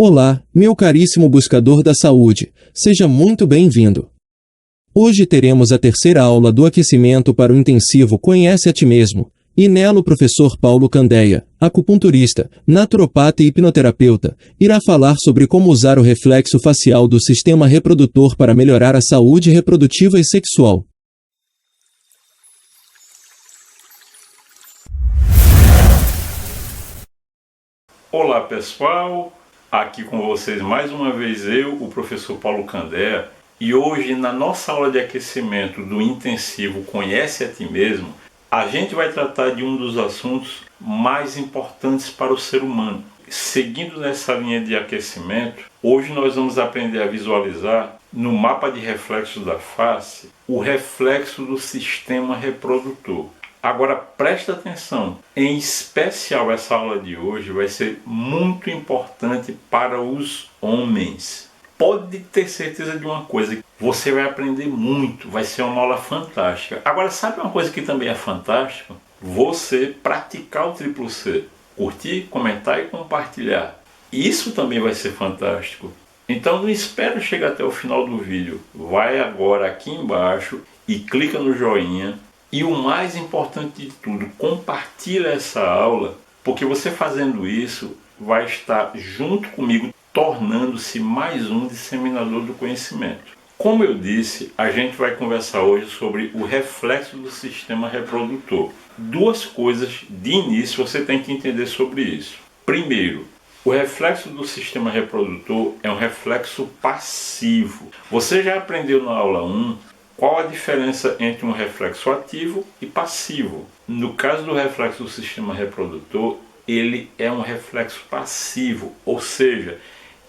Olá, meu caríssimo buscador da saúde, seja muito bem-vindo. Hoje teremos a terceira aula do aquecimento para o intensivo Conhece a Ti Mesmo, e nela o professor Paulo Candeia, acupunturista, naturopata e hipnoterapeuta, irá falar sobre como usar o reflexo facial do sistema reprodutor para melhorar a saúde reprodutiva e sexual. Olá pessoal, aqui com vocês mais uma vez eu, o professor Paulo Candeia, e hoje na nossa aula de aquecimento do intensivo Conhece a Ti Mesmo, a gente vai tratar de um dos assuntos mais importantes para o ser humano. Seguindo nessa linha de aquecimento, hoje nós vamos aprender a visualizar no mapa de reflexos da face o reflexo do sistema reprodutor. Agora presta atenção, em especial essa aula de hoje vai ser muito importante para os homens. Pode ter certeza de uma coisa, você vai aprender muito, vai ser uma aula fantástica. Agora sabe uma coisa que também é fantástica? Você praticar o triplo C, curtir, comentar e compartilhar. Isso também vai ser fantástico. Então não espere chegar até o final do vídeo, vai agora aqui embaixo e clica no joinha. E o mais importante de tudo, compartilha essa aula, porque você fazendo isso vai estar junto comigo, tornando-se mais um disseminador do conhecimento. Como eu disse, a gente vai conversar hoje sobre o reflexo do sistema reprodutor. Duas coisas de início você tem que entender sobre isso. Primeiro, o reflexo do sistema reprodutor é um reflexo passivo. Você já aprendeu na aula 1 qual a diferença entre um reflexo ativo e passivo? No caso do reflexo do sistema reprodutor, ele é um reflexo passivo, ou seja,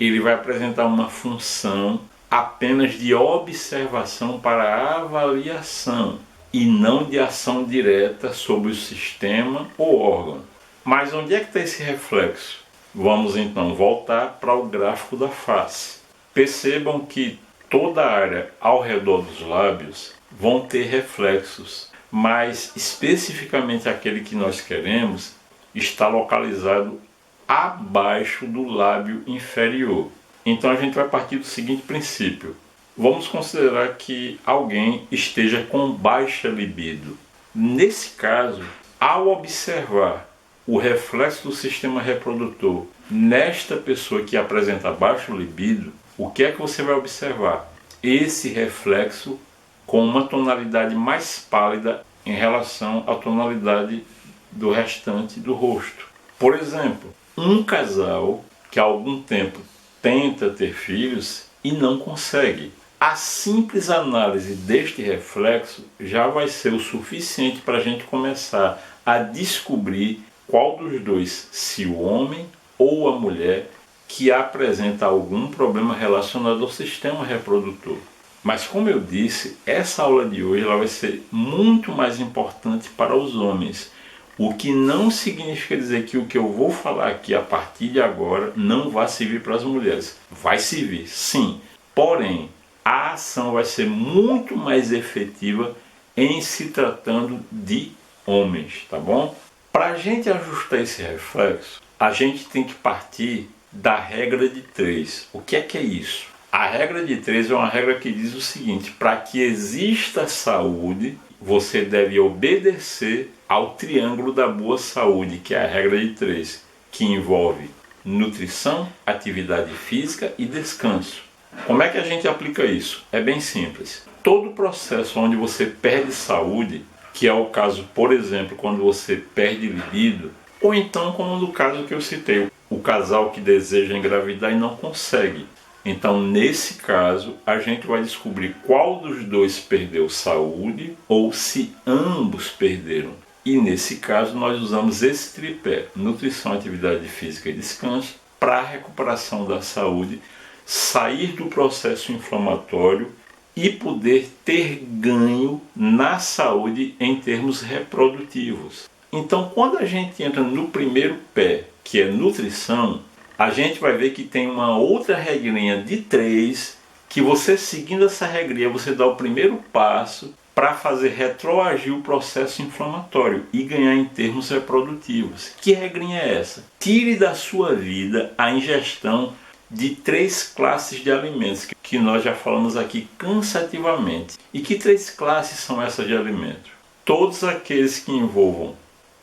ele vai apresentar uma função apenas de observação para avaliação e não de ação direta sobre o sistema ou órgão. Mas onde é que está esse reflexo? Vamos então voltar para o gráfico da face. Percebam que toda a área ao redor dos lábios vão ter reflexos, mas especificamente aquele que nós queremos está localizado abaixo do lábio inferior. Então a gente vai partir do seguinte princípio. Vamos considerar que alguém esteja com baixa libido. Nesse caso, ao observar o reflexo do sistema reprodutor nesta pessoa que apresenta baixo libido, o que é que você vai observar? Esse reflexo com uma tonalidade mais pálida em relação à tonalidade do restante do rosto. Por exemplo, um casal que há algum tempo tenta ter filhos e não consegue. A simples análise deste reflexo já vai ser o suficiente para a gente começar a descobrir qual dos dois, se o homem ou a mulher, que apresenta algum problema relacionado ao sistema reprodutor. Mas como eu disse, essa aula de hoje ela vai ser muito mais importante para os homens. O que não significa dizer que o que eu vou falar aqui a partir de agora não vai servir para as mulheres. Vai servir, sim. Porém, a ação vai ser muito mais efetiva em se tratando de homens, tá bom? Para a gente ajustar esse reflexo, a gente tem que partir da regra de 3. O que é isso? A regra de 3 é uma regra que diz o seguinte: para que exista saúde, você deve obedecer ao triângulo da boa saúde, que é a regra de 3, que envolve nutrição, atividade física e descanso. Como é que a gente aplica isso? É bem simples. Todo processo onde você perde saúde, que é o caso, por exemplo, quando você perde libido, ou então como no caso que eu citei, o casal que deseja engravidar e não consegue. Então, nesse caso, a gente vai descobrir qual dos dois perdeu saúde ou se ambos perderam. E nesse caso, nós usamos esse tripé, nutrição, atividade física e descanso, para a recuperação da saúde, sair do processo inflamatório e poder ter ganho na saúde em termos reprodutivos. Então, quando a gente entra no primeiro pé, que é nutrição, a gente vai ver que tem uma outra regrinha de 3, que você seguindo essa regrinha, você dá o primeiro passo para fazer retroagir o processo inflamatório e ganhar em termos reprodutivos. Que regrinha é essa? Tire da sua vida a ingestão de 3 classes de alimentos que nós já falamos aqui cansativamente. E que 3 classes são essas de alimentos? Todos aqueles que envolvam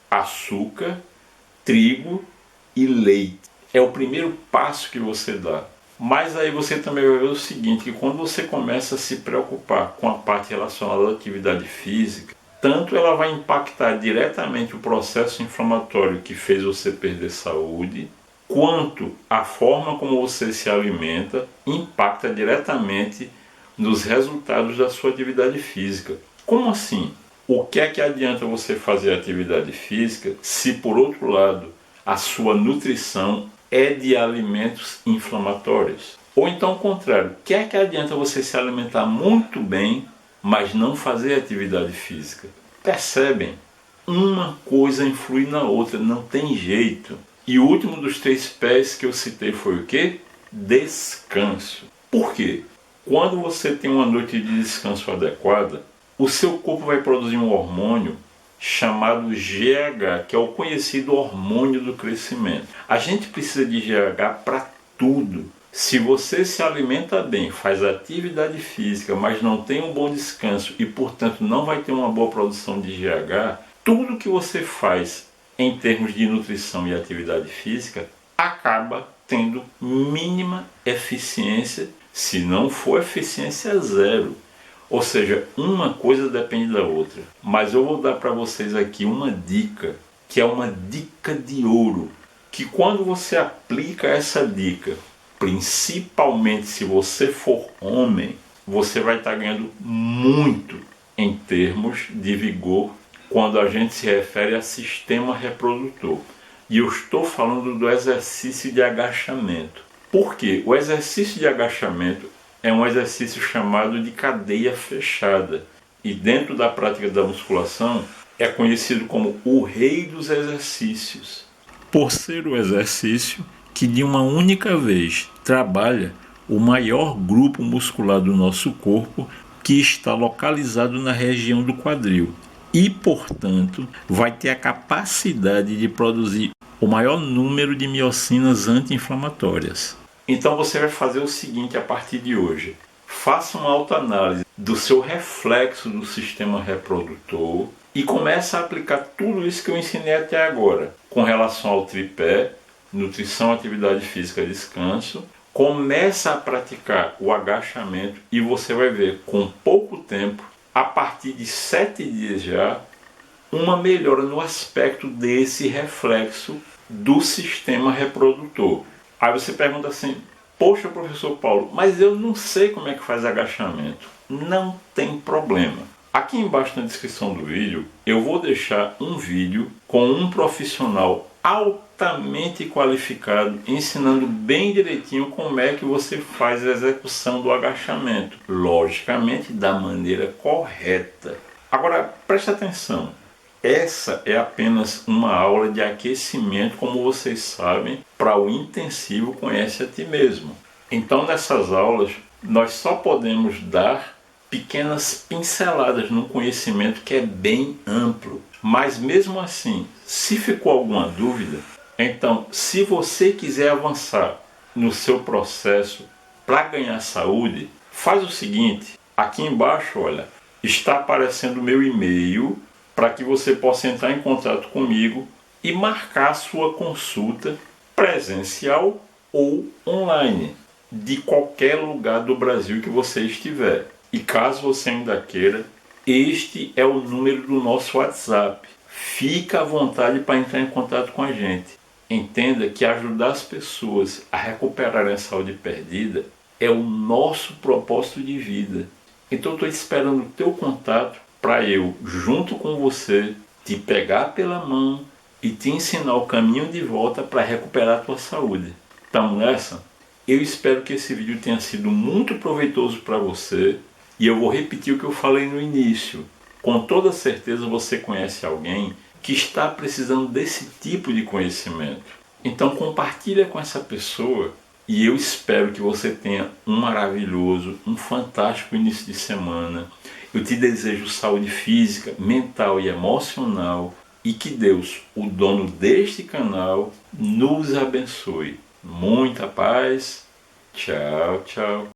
açúcar, trigo e leite. É o primeiro passo que você dá. Mas aí você também vai ver o seguinte, que quando você começa a se preocupar com a parte relacionada à atividade física, tanto ela vai impactar diretamente o processo inflamatório que fez você perder saúde, quanto a forma como você se alimenta impacta diretamente nos resultados da sua atividade física. Como assim? O que é que adianta você fazer atividade física se, por outro lado, a sua nutrição é de alimentos inflamatórios? Ou então o contrário, o que é que adianta você se alimentar muito bem, mas não fazer atividade física? Percebem? Uma coisa influi na outra, não tem jeito. E o último dos 3 pés que eu citei foi o quê? Descanso. Por quê? Quando você tem uma noite de descanso adequada, o seu corpo vai produzir um hormônio chamado GH, que é o conhecido hormônio do crescimento. A gente precisa de GH para tudo. Se você se alimenta bem, faz atividade física, mas não tem um bom descanso e, portanto, não vai ter uma boa produção de GH, tudo que você faz em termos de nutrição e atividade física acaba tendo mínima eficiência, se não for eficiência zero. Ou seja, uma coisa depende da outra. Mas eu vou dar para vocês aqui uma dica, que é uma dica de ouro, que quando você aplica essa dica, principalmente se você for homem, você vai estar ganhando muito em termos de vigor quando a gente se refere a sistema reprodutor. E eu estou falando do exercício de agachamento. Por quê? O exercício de agachamento é um exercício chamado de cadeia fechada. E dentro da prática da musculação é conhecido como o rei dos exercícios. Por ser o exercício que de uma única vez trabalha o maior grupo muscular do nosso corpo, que está localizado na região do quadril. E, portanto, vai ter a capacidade de produzir o maior número de miocinas anti-inflamatórias. Então você vai fazer o seguinte a partir de hoje. Faça uma autoanálise do seu reflexo do sistema reprodutor e comece a aplicar tudo isso que eu ensinei até agora, com relação ao tripé, nutrição, atividade física, descanso. Começa a praticar o agachamento e você vai ver, com pouco tempo, a partir de 7 dias já, uma melhora no aspecto desse reflexo do sistema reprodutor. Aí você pergunta assim, poxa, professor Paulo, mas eu não sei como é que faz agachamento. Não tem problema. Aqui embaixo na descrição do vídeo, eu vou deixar um vídeo com um profissional altamente qualificado, ensinando bem direitinho como é que você faz a execução do agachamento. Logicamente, da maneira correta. Agora, preste atenção. Essa é apenas uma aula de aquecimento, como vocês sabem, para o intensivo Conhece a Ti Mesmo. Então, nessas aulas, nós só podemos dar pequenas pinceladas num conhecimento que é bem amplo. Mas mesmo assim, se ficou alguma dúvida, então, se você quiser avançar no seu processo para ganhar saúde, faz o seguinte, aqui embaixo, olha, está aparecendo o meu e-mail para que você possa entrar em contato comigo e marcar a sua consulta presencial ou online, de qualquer lugar do Brasil que você estiver. E caso você ainda queira, este é o número do nosso WhatsApp. Fica à vontade para entrar em contato com a gente. Entenda que ajudar as pessoas a recuperarem a saúde perdida é o nosso propósito de vida. Então eu estou esperando o teu contato para eu, junto com você, te pegar pela mão e te ensinar o caminho de volta para recuperar a tua saúde. Estamos nessa? Eu espero que esse vídeo tenha sido muito proveitoso para você. E eu vou repetir o que eu falei no início. Com toda certeza você conhece alguém que está precisando desse tipo de conhecimento. Então compartilha com essa pessoa e eu espero que você tenha um maravilhoso, um fantástico início de semana. Eu te desejo saúde física, mental e emocional e que Deus, o dono deste canal, nos abençoe. Muita paz Tchau, tchau.